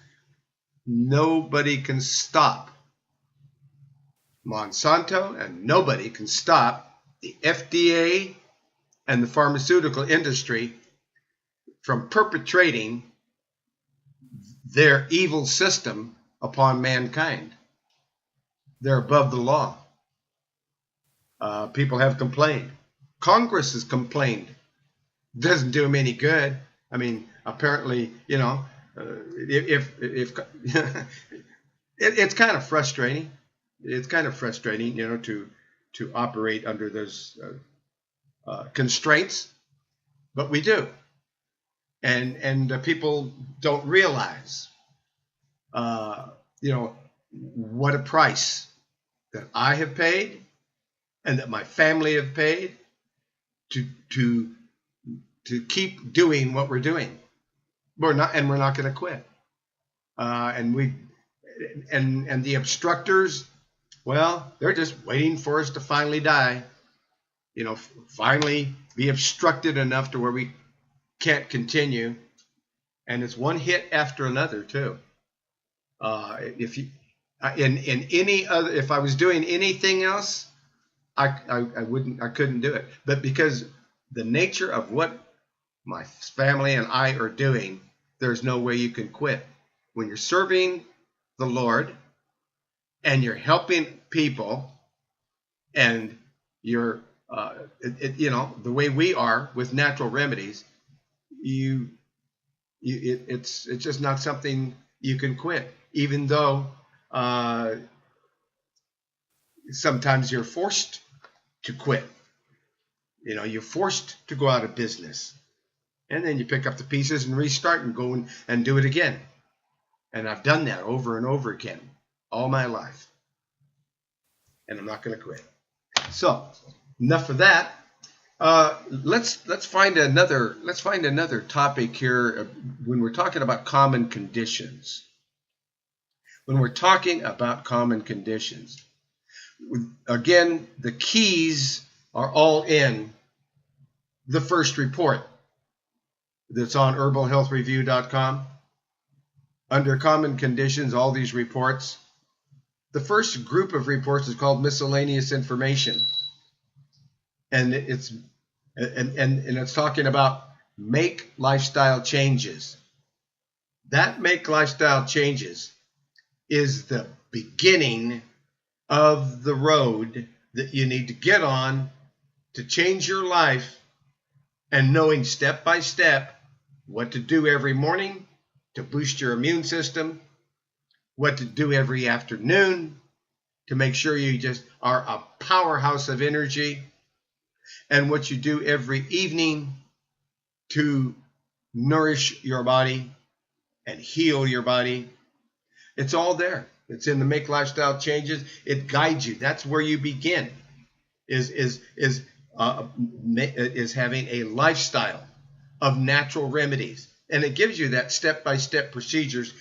Nobody can stop Monsanto, and nobody can stop the FDA and the pharmaceutical industry from perpetrating their evil system upon mankind. They're above the law. People have complained. Congress has complained. Doesn't do them any good. I mean, apparently, you know, if it's kind of frustrating. It's kind of frustrating, you know, to operate under those constraints, but we do. And people don't realize, you know, what a price that I have paid and that my family have paid to keep doing what we're doing. We're not going to quit. And the obstructors, well, they're just waiting for us to finally die. You know, finally be obstructed enough to where we can't continue, and it's one hit after another too. If you in any other, if I was doing anything else, I couldn't do it. But because the nature of what my family and I are doing, there's no way you can quit. When you're serving the Lord and you're helping people, and you're you know, the way we are with natural remedies, it's just not something you can quit, even though sometimes you're forced to quit. You know, you're forced to go out of business, and then you pick up the pieces and restart and go and do it again. And I've done that over and over again all my life, and I'm not going to quit. So enough of that. Let's find another topic here when we're talking about common conditions. When we're talking about common conditions, again, the keys are all in the first report that's on herbalhealthreview.com. Under common conditions, all these reports. The first group of reports is called miscellaneous information. And it's talking about make lifestyle changes. That make lifestyle changes is the beginning of the road that you need to get on to change your life, and knowing step by step what to do every morning to boost your immune system, what to do every afternoon to make sure you just are a powerhouse of energy, and what you do every evening to nourish your body and heal your body. It's all there. It's in the Make Lifestyle Changes. It guides you. That's where you begin, is having a lifestyle of natural remedies. And it gives you that step-by-step procedures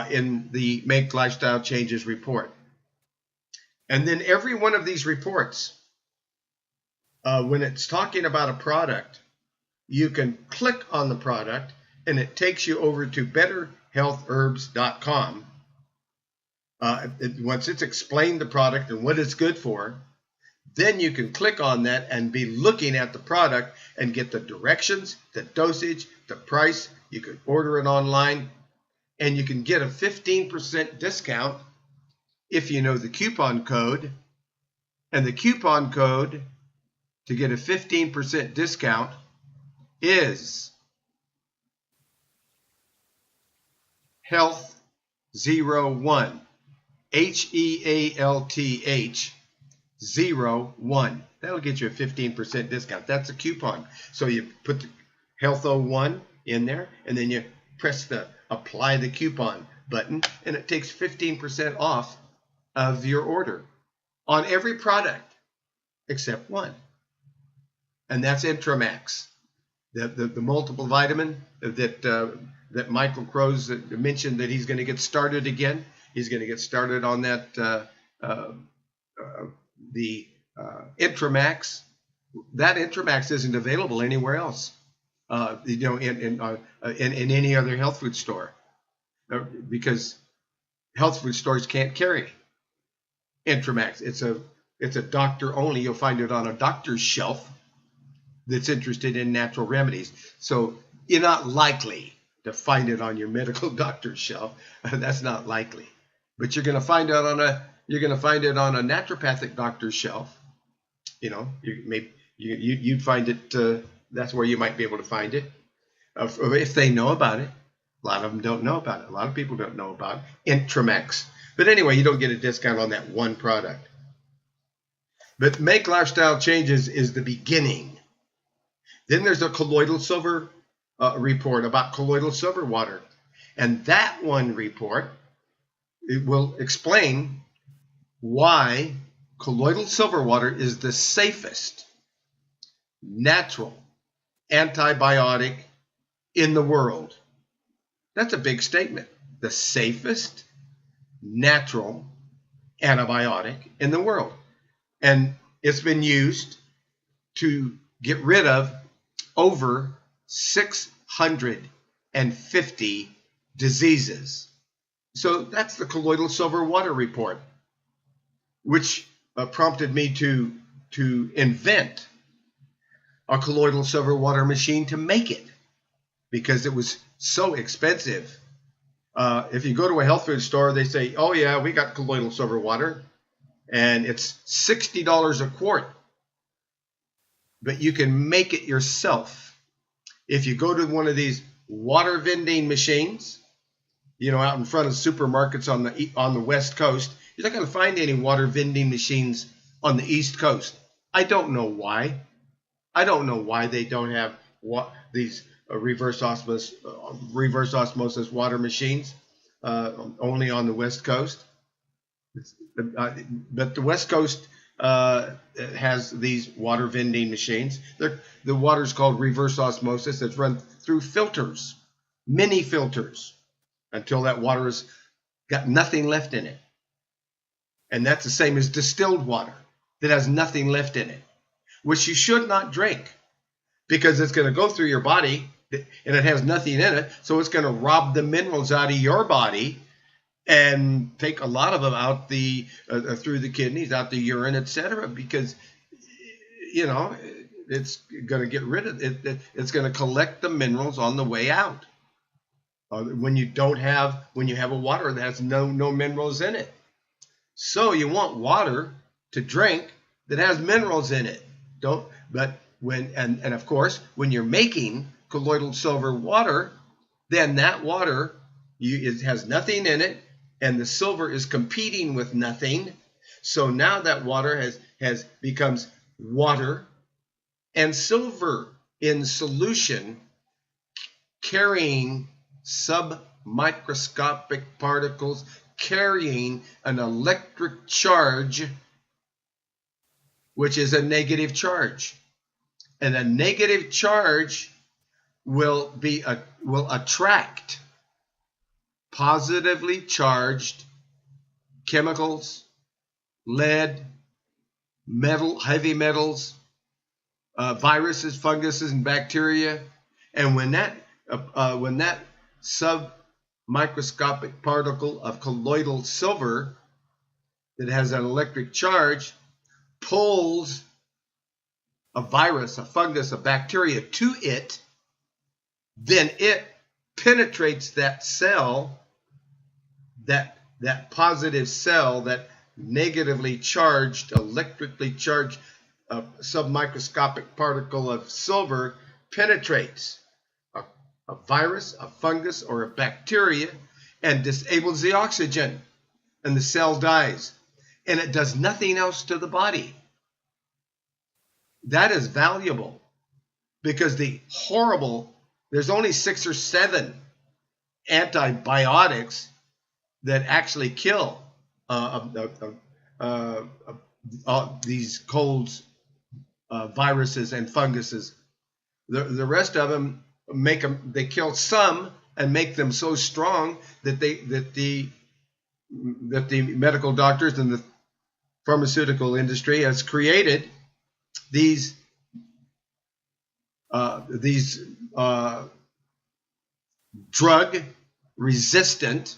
in the Make Lifestyle Changes report. And then every one of these reports, when it's talking about a product, you can click on the product and it takes you over to betterhealthherbs.com. Once it's explained the product and what it's good for, then you can click on that and be looking at the product and get the directions, the dosage, the price. You can order it online, and you can get a 15% discount if you know the coupon code. And the coupon code to get a 15% discount is HEALTH01, HEALTH 01. That'll get you a 15% discount. That's a coupon. So you put Health 01 in there, and then you press the apply the coupon button, and it takes 15% off of your order on every product except one, and that's Intramax, the multiple vitamin that Michael Crows mentioned that he's going to get started again. He's going to get started on that the Intramax. That Intramax isn't available anywhere else, in any other health food store, because health food stores can't carry Intramax. It's a doctor only. You'll find it on a doctor's shelf that's interested in natural remedies. So you're not likely to find it on your medical doctor's shelf. That's not likely. But you're going to find it on a naturopathic doctor's shelf. You'd find it. That's where you might be able to find it, if they know about it. A lot of them don't know about it. A lot of people don't know about Intramax. But anyway, you don't get a discount on that one product. But Make Lifestyle Changes is the beginning. Then there's a colloidal silver report about colloidal silver water. And that one report, it will explain why colloidal silver water is the safest natural antibiotic in the world. That's a big statement. The safest natural antibiotic in the world. And it's been used to get rid of over 650 diseases. So that's the colloidal silver water report, which prompted me to invent a colloidal silver water machine to make it, because it was so expensive. If you go to a health food store, they say, oh yeah, we got colloidal silver water, and it's $60 a quart. But you can make it yourself. If you go to one of these water vending machines, out in front of supermarkets on the West Coast, you're not going to find any water vending machines on the East Coast. I don't know why. I don't know why they don't have these reverse osmosis water machines only on the West Coast. But the West Coast has these water vending machines. The water's called reverse osmosis. It's run through filters, mini filters, until that water has got nothing left in it. And that's the same as distilled water that has nothing left in it, which you should not drink, because it's going to go through your body and it has nothing in it. So it's going to rob the minerals out of your body and take a lot of them out through the kidneys, out the urine, etc. Because it's going to get rid of it. It's going to collect the minerals on the way out. When you have a water that has no minerals in it. So you want water to drink that has minerals in it. Of course, when you're making colloidal silver water, then that water it has nothing in it, and the silver is competing with nothing. So now that water becomes water and silver in solution, carrying submicroscopic particles, carrying an electric charge, which is a negative charge. And a negative charge will attract positively charged chemicals, lead, metal, heavy metals, viruses, funguses, and bacteria. And when that submicroscopic particle of colloidal silver that has an electric charge pulls a virus, a fungus, a bacteria to it, then it penetrates that cell, that positive cell, that negatively charged, electrically charged submicroscopic particle of silver penetrates a virus, a fungus, or a bacteria and disables the oxygen, and the cell dies, and it does nothing else to the body. That is valuable. because there's only 6 or 7 antibiotics that actually kill these colds, viruses, and funguses. The rest of them they kill some and make them so strong that the medical doctors and the pharmaceutical industry has created these drug resistant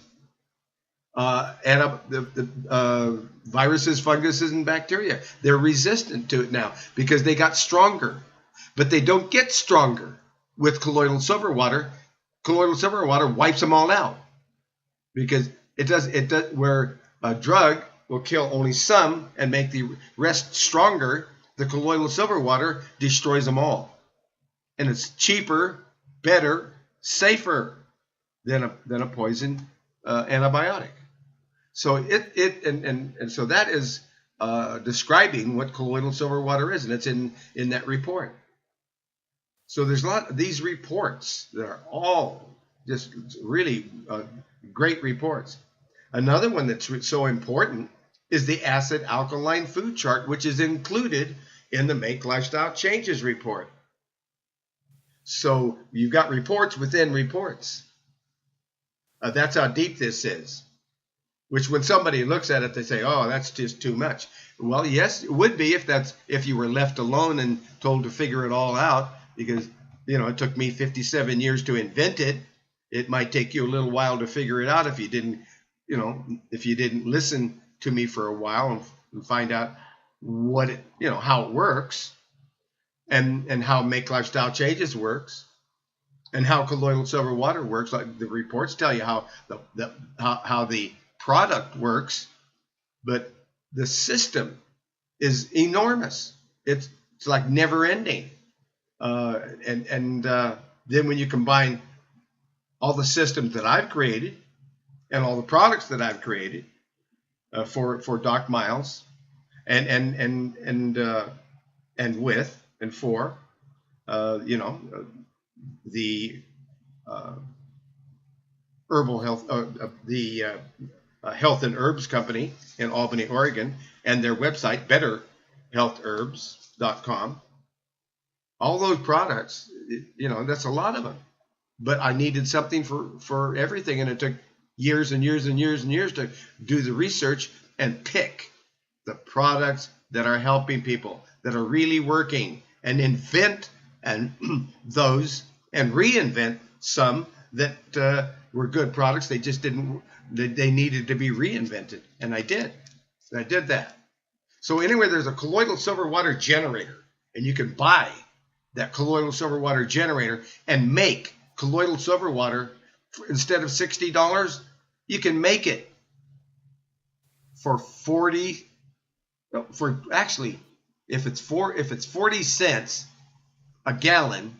viruses, funguses, and bacteria. They're resistant to it now because they got stronger, but they don't get stronger with colloidal silver water. Colloidal silver water wipes them all out because it does where a drug will kill only some and make the rest stronger. The colloidal silver water destroys them all, and it's cheaper, better, safer than a poison antibiotic. So so that is describing what colloidal silver water is, and it's in that report. So there's a lot of these reports that are all just really great reports. Another one that's so important is the acid alkaline food chart, which is included in the Make Lifestyle Changes report. So you've got reports within reports. That's how deep this is. Which when somebody looks at it, they say, "Oh, that's just too much." Well, yes, it would be if you were left alone and told to figure it all out. Because it took me 57 years to invent it. It might take you a little while to figure it out if you didn't listen to me for a while and find out how it works, and how Make Lifestyle Changes works, and how colloidal silver water works. Like the reports tell you how the product works, but the system is enormous. It's like never ending. Then when you combine all the systems that I've created and all the products that I've created for Doc Miles and for the herbal health, the Health and Herbs Company in Albany, Oregon, and their website betterhealthherbs.com. All those products, that's a lot of them. But I needed something for everything, and it took years and years and years and years to do the research and pick the products that are helping people, that are really working, and invent those and reinvent some that were good products. They just didn't. They needed to be reinvented, and I did. I did that. So anyway, there's a colloidal silver water generator, and you can buy that colloidal silver water generator and make colloidal silver water instead of $60. You can make it for if it's 40 cents a gallon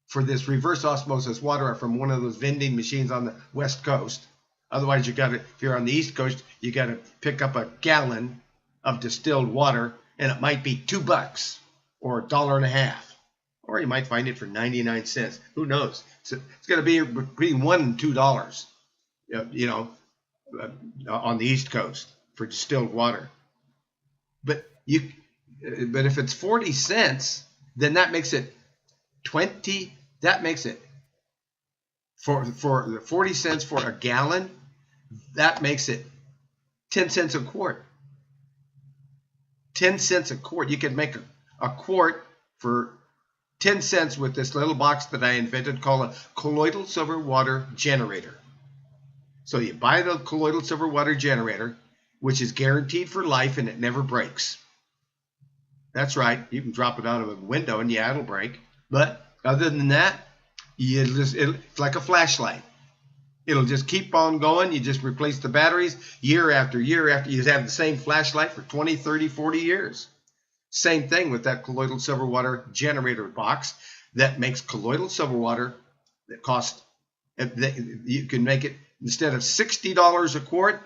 for this reverse osmosis water from one of those vending machines on the West Coast. Otherwise, if you're on the East Coast, you got to pick up a gallon of distilled water, and it might be $2 or $1.50. Or you might find it for 99 cents. Who knows? So it's going to be between $1 and $2, on the East Coast for distilled water. But if it's 40 cents, then that makes it 20. That makes it for 40 cents for a gallon. That makes it 10 cents a quart. 10 cents a quart. You can make a quart for 10 cents with this little box that I invented called a colloidal silver water generator. So you buy the colloidal silver water generator, which is guaranteed for life, and it never breaks. That's right. You can drop it out of a window and it'll break. But other than that, it's like a flashlight. It'll just keep on going. You just replace the batteries year after year after. You have the same flashlight for 20, 30, 40 years. Same thing with that colloidal silver water generator box that makes colloidal silver water that costs, you can make it instead of $60 a quart,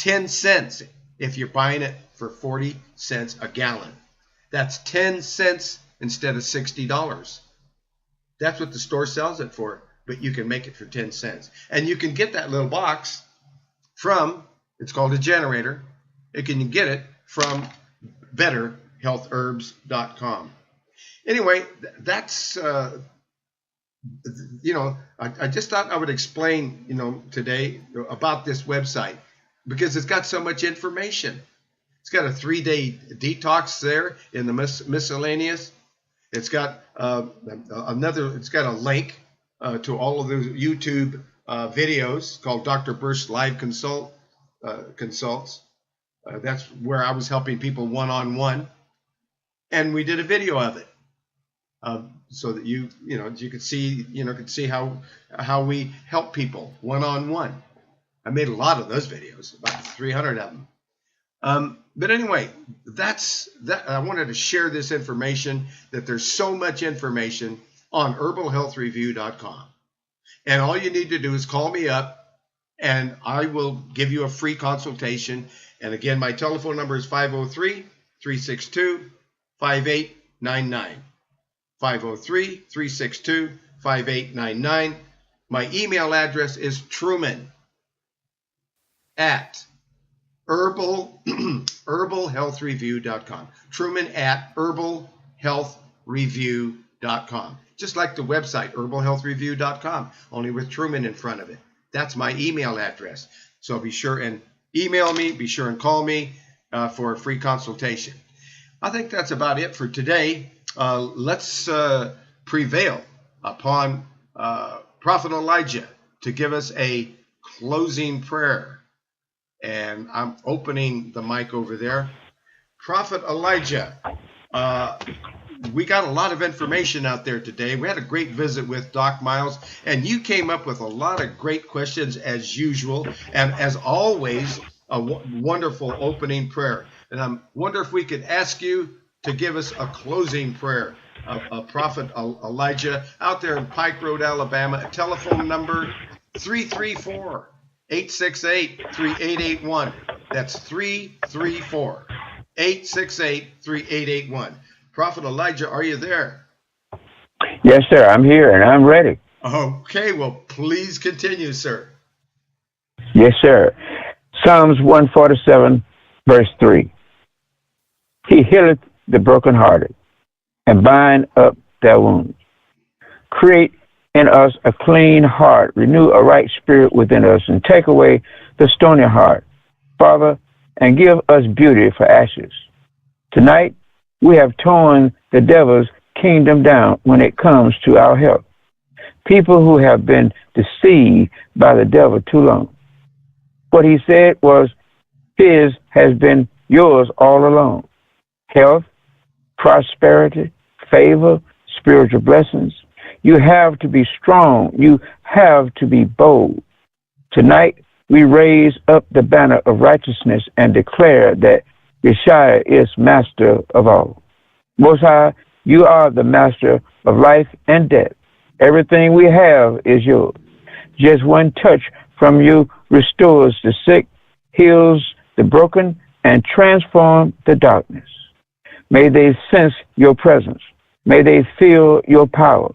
10 cents if you're buying it for 40 cents a gallon. That's 10 cents instead of $60. That's what the store sells it for, but you can make it for 10 cents. And you can get that little box from, it's called a generator. You can get it from betterhealthherbs.com. Anyway, that's, I just thought I would explain, today about this website because it's got so much information. It's got a 3-day detox there in the miscellaneous. It's got it's got a link to all of those YouTube videos called Dr. Berst Live Consults. That's where I was helping people one-on-one, and we did a video of it so that you could see how we help people one-on-one. I made a lot of those videos, about 300 of them. But anyway, that's that. I wanted to share this information, that there's so much information on herbalhealthreview.com. And all you need to do is call me up and I will give you a free consultation. And again, my telephone number is 503-362-5899. 503-362-5899. My email address is Truman at herbalhealthreview.com. Truman at herbalhealthreview.com. Just like the website, herbalhealthreview.com, only with Truman in front of it. That's my email address. So be sure and email me, be sure and call me for a free consultation. I think that's about it for today. Let's prevail upon Prophet Elijah to give us a closing prayer. And I'm opening the mic over there. Prophet Elijah, we got a lot of information out there today. We had a great visit with Doc Miles, and you came up with a lot of great questions as usual, and as always, a wonderful opening prayer. And I wonder if we could ask you to give us a closing prayer. Prophet Elijah, out there in Pike Road, Alabama, telephone number 334-868-3881. That's 334-868-3881. Prophet Elijah, are you there? Yes, sir. I'm here and I'm ready. Okay, well, please continue, sir. Yes, sir. Psalms 147, verse 3. He healeth the brokenhearted and bind up their wounds. Create in us a clean heart, renew a right spirit within us, and take away the stony heart, Father, and give us beauty for ashes. Tonight, we have torn the devil's kingdom down when it comes to our health. People who have been deceived by the devil too long. What he said was, his has been yours all along. Health, prosperity, favor, spiritual blessings. You have to be strong. You have to be bold. Tonight, we raise up the banner of righteousness and declare that Yeshua is master of all. Most High, you are the master of life and death. Everything we have is yours. Just one touch from you restores the sick, heals the broken, and transforms the darkness. May they sense your presence. May they feel your power.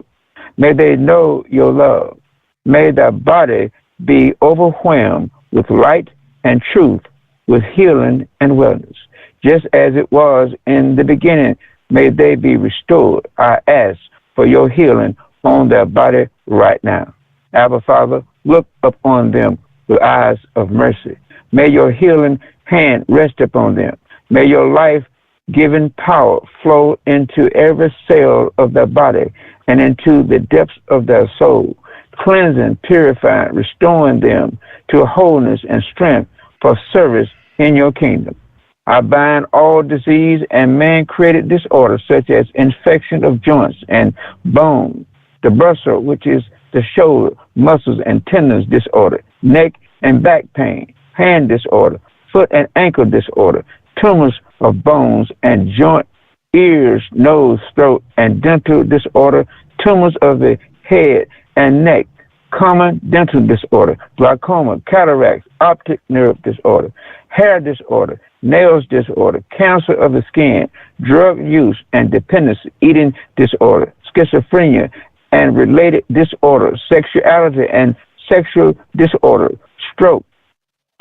May they know your love. May their body be overwhelmed with light and truth, with healing and wellness. Just as it was in the beginning, may they be restored. I ask for your healing on their body right now. Abba, Father, look upon them with eyes of mercy. May your healing hand rest upon them. May your life-giving power flow into every cell of their body and into the depths of their soul, cleansing, purifying, restoring them to wholeness and strength for service in your kingdom. I bind all disease and man-created disorder, such as infection of joints and bone, the bursa, which is the shoulder, muscles and tendons disorder, neck and back pain, hand disorder, foot and ankle disorder, tumors of bones and joint, ears, nose, throat, and dental disorder, tumors of the head and neck, common dental disorder, glaucoma, cataracts, optic nerve disorder, hair disorder, nails disorder, cancer of the skin, drug use and dependence, eating disorder, schizophrenia and related disorders, sexuality and sexual disorder, stroke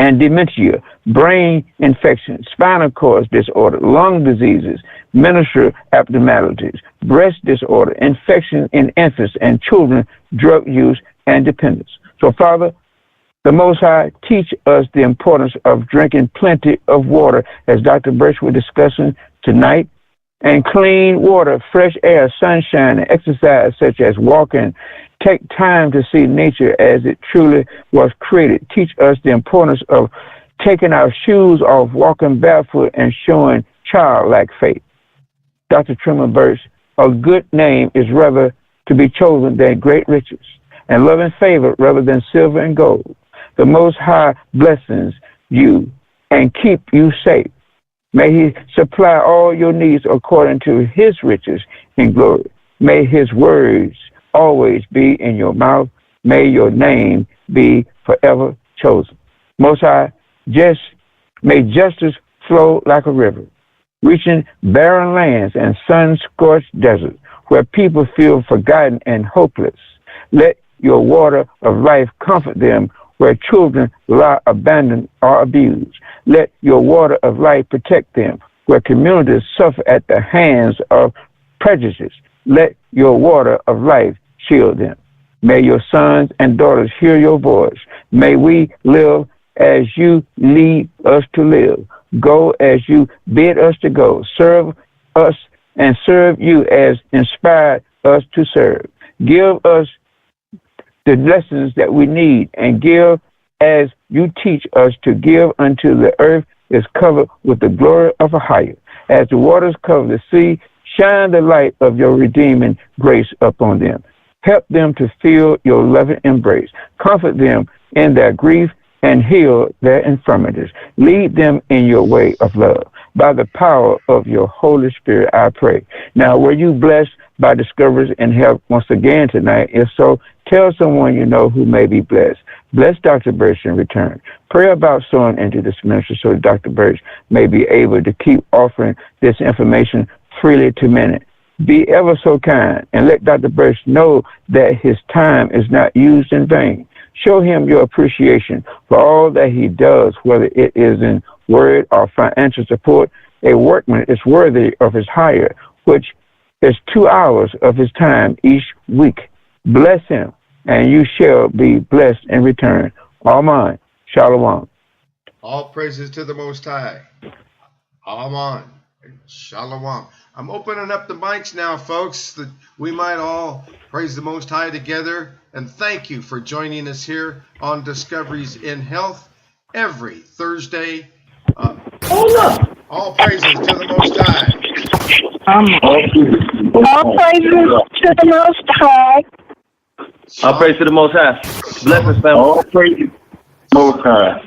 and dementia, brain infection, spinal cord disorder, lung diseases, menstrual abnormalities, breast disorder, infection in infants and children, drug use and dependence. So, Father, the Most High, teach us the importance of drinking plenty of water, as Dr. Berst was discussing tonight, and clean water, fresh air, sunshine, and exercise such as walking. Take time to see nature as it truly was created. Teach us the importance of taking our shoes off, walking barefoot, and showing childlike faith. Dr. Truman Berst, a good name is rather to be chosen than great riches, and love and favor rather than silver and gold. The Most High blessings you and keep you safe. May He supply all your needs according to His riches in glory. May His words always be in your mouth. May your name be forever chosen. Most High, may justice flow like a river, reaching barren lands and sun-scorched deserts where people feel forgotten and hopeless. Let your water of life comfort them where children lie abandoned or abused. Let your water of life protect them where communities suffer at the hands of prejudice. Let your water of life shield them. May your sons and daughters hear your voice. May we live as you lead us to live. Go as you bid us to go. Serve us and serve you as inspired us to serve. Give us the lessons that we need, and give as you teach us to give until the earth is covered with the glory of a higher. As the waters cover the sea, shine the light of your redeeming grace upon them. Help them to feel your loving embrace. Comfort them in their grief and heal their infirmities. Lead them in your way of love. By the power of your Holy Spirit, I pray. Now, were you blessed by discoveries and help once again tonight? If so, tell someone you know who may be blessed. Bless Dr. Berst in return. Pray about sowing into this ministry so that Dr. Berst may be able to keep offering this information freely to many. Be ever so kind and let Dr. Berst know that his time is not used in vain. Show him your appreciation for all that he does, whether it is in word or financial support. A workman is worthy of his hire, which is 2 hours of his time each week. Bless him, and you shall be blessed in return. Amen. Shalom. All praises to the Most High. Amen. Shalom. I'm opening up the mics now, folks, that we might all praise the Most High together. And thank you for joining us here on Discoveries in Health every Thursday. All praises to the Most High. All praises to the Most High. All praise to the Most High. Blessings, family. All praises Most High.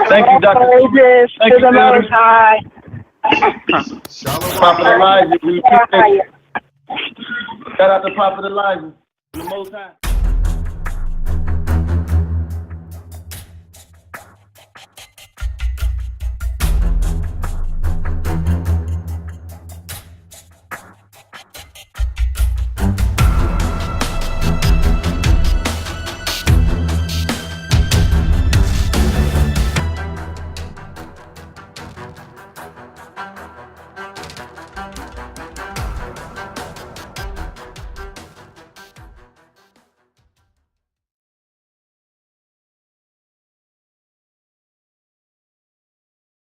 Thank you, Dr. All praises Thank to you, the Most High. Prophet Elijah. Shout out to Prophet Elijah. The Most High.